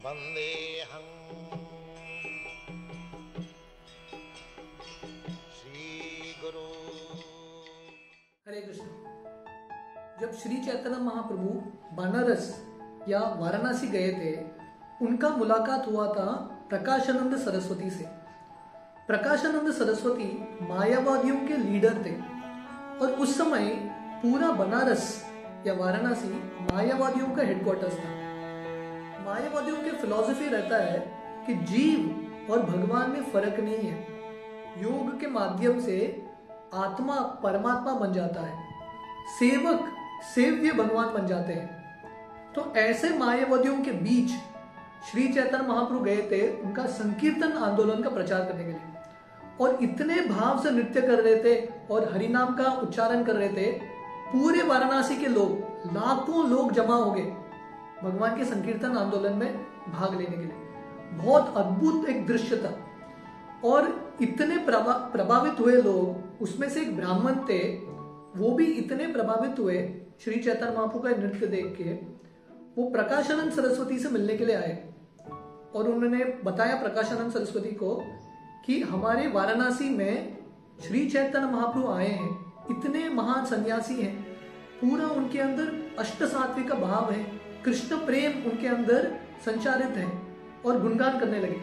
वंदेहं श्री गुरु। हरे कृष्ण। जब श्री चैतन्य महाप्रभु बनारस या वाराणसी गए थे, उनका मुलाकात हुआ था प्रकाशानंद सरस्वती से। प्रकाशानंद सरस्वती मायावादियों के लीडर थे और उस समय पूरा बनारस या वाराणसी मायावादियों का हेडक्वार्टर्स था। मायावादियों के फिलॉसफी रहता है कि जीव और भगवान में फर्क नहीं है। योग के माध्यम से आत्मा परमात्मा बन जाता है, सेवक सेव्य भगवान बन जाते हैं। तो ऐसे मायावादियों के बीच श्री चैतन्य महाप्रभु गए थे उनका संकीर्तन आंदोलन का प्रचार करने के लिए, और इतने भाव से नृत्य कर रहे थे और हरिनाम का उच्चारण कर रहे थे, पूरे वाराणसी के लोग, लाखों लोग जमा हो गए भगवान के संकीर्तन आंदोलन में भाग लेने के लिए। बहुत अद्भुत एक दृश्य था और इतने प्रभावित हुए लोग। उसमें से एक ब्राह्मण थे, वो भी इतने प्रभावित हुए श्री चैतन्य महाप्रभु का नृत्य देख के। वो प्रकाशानंद सरस्वती से मिलने के लिए आए और उन्होंने बताया प्रकाशानंद सरस्वती को कि हमारे वाराणसी में श्री चैतन्य महाप्रभु आए हैं, इतने महान सन्यासी हैं, पूरा उनके अंदर अष्ट सात्विक का भाव है, कृष्ण प्रेम उनके अंदर संचारित है, और गुणगान करने लगे।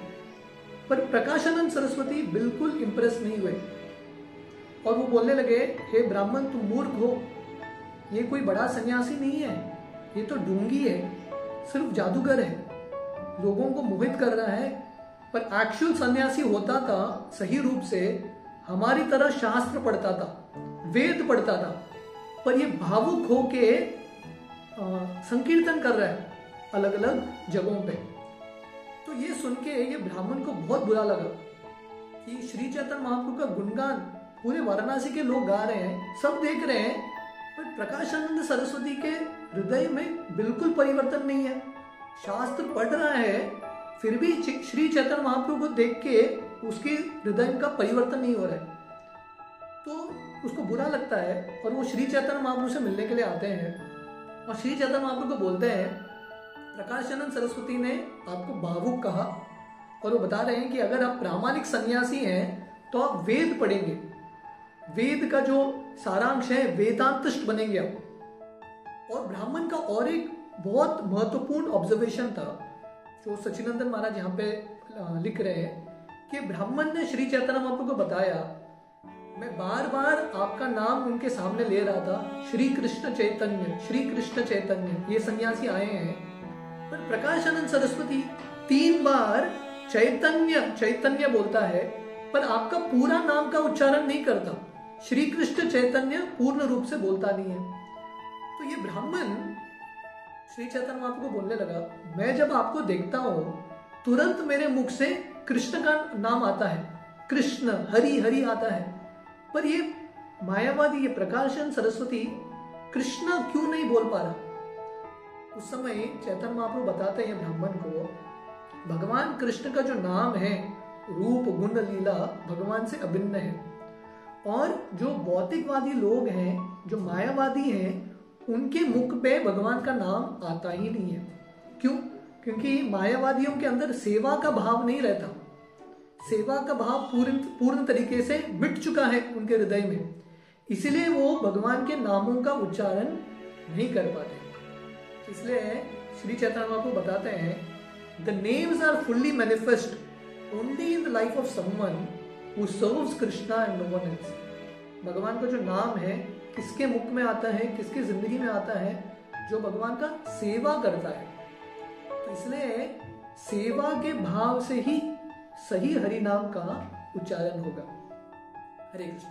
पर प्रकाशानंद सरस्वती बिल्कुल इंप्रेस नहीं हुए और वो बोलने लगे, हे ब्राह्मण, तुम मूर्ख हो, ये कोई बड़ा सन्यासी नहीं है, ये तो ढोंगी है, सिर्फ जादूगर है, लोगों को मोहित कर रहा है। पर एक्चुअल सन्यासी होता था सही रूप से, हमारी तरह शास्त्र पढ़ता था, वेद पढ़ता था, पर ये भावुक होके संकीर्तन कर रहा है अलग अलग जगहों पे। तो ये सुन के ये ब्राह्मण को बहुत बुरा लगा कि श्री चैतन्य महाप्रभु का गुणगान पूरे वाराणसी के लोग गा रहे हैं, सब देख रहे हैं, पर प्रकाशानंद सरस्वती के हृदय में बिल्कुल परिवर्तन नहीं है। शास्त्र पढ़ रहा है, फिर भी श्री चैतन्य महाप्रभु को देख के उसके हृदय का परिवर्तन नहीं हो रहा है। तो उसको बुरा लगता है और वो श्री चैतन्य महाप्रभु से मिलने के लिए आते हैं और श्री चैतन्य महाप्रभु को बोलते हैं, प्रकाशानंद सरस्वती ने आपको भावुक कहा, और वो बता रहे हैं कि अगर आप प्रामाणिक सन्यासी हैं तो आप वेद पढ़ेंगे, वेद का जो सारांश है वेदांतिस्ट बनेंगे आप। और ब्राह्मण का और एक बहुत महत्वपूर्ण ऑब्जर्वेशन था जो सचिनंदन महाराज यहाँ पे लिख रहे हैं कि ब्राह्मण ने श्री चैतन्य महाप्रभु को बताया, मैं बार बार आपका नाम उनके सामने ले रहा था, श्री कृष्ण चैतन्य, श्री कृष्ण चैतन्य, ये सन्यासी आए हैं। पर प्रकाशानंद सरस्वती 3 बार चैतन्य चैतन्य बोलता है, पर आपका पूरा नाम का उच्चारण नहीं करता, श्री कृष्ण चैतन्य पूर्ण रूप से बोलता नहीं है। तो ये ब्राह्मण श्री चैतन्य महाप्रभु को बोलने लगा, मैं जब आपको देखता हूं तुरंत मेरे मुख से कृष्ण का नाम आता है, कृष्ण हरि हरि आता है, पर ये मायावादी, ये प्रकाशानंद सरस्वती कृष्ण क्यों नहीं बोल पा रहा। उस समय चैतन्य महाप्रभु बताते हैं ब्राह्मण को, भगवान कृष्ण का जो नाम है, रूप गुण लीला भगवान से अभिन्न है, और जो भौतिकवादी लोग हैं, जो मायावादी हैं, उनके मुख पे भगवान का नाम आता ही नहीं है। क्यों? क्योंकि मायावादियों के अंदर सेवा का भाव नहीं रहता, सेवा का भाव पूर्ण तरीके से मिट चुका है उनके हृदय में, इसलिए वो भगवान के नामों का उच्चारण नहीं कर पाते। इसलिए श्री चैतन्य महाप्रभु बताते हैं, the names are fully manifest only in the life of someone who serves Krishna and no one else. भगवान का जो नाम है किसके मुख में आता है, किसकी जिंदगी में आता है, जो भगवान का सेवा करता है। तो इसलिए सेवा के भाव से ही सही हरि नाम का उच्चारण होगा। हरे कृष्ण।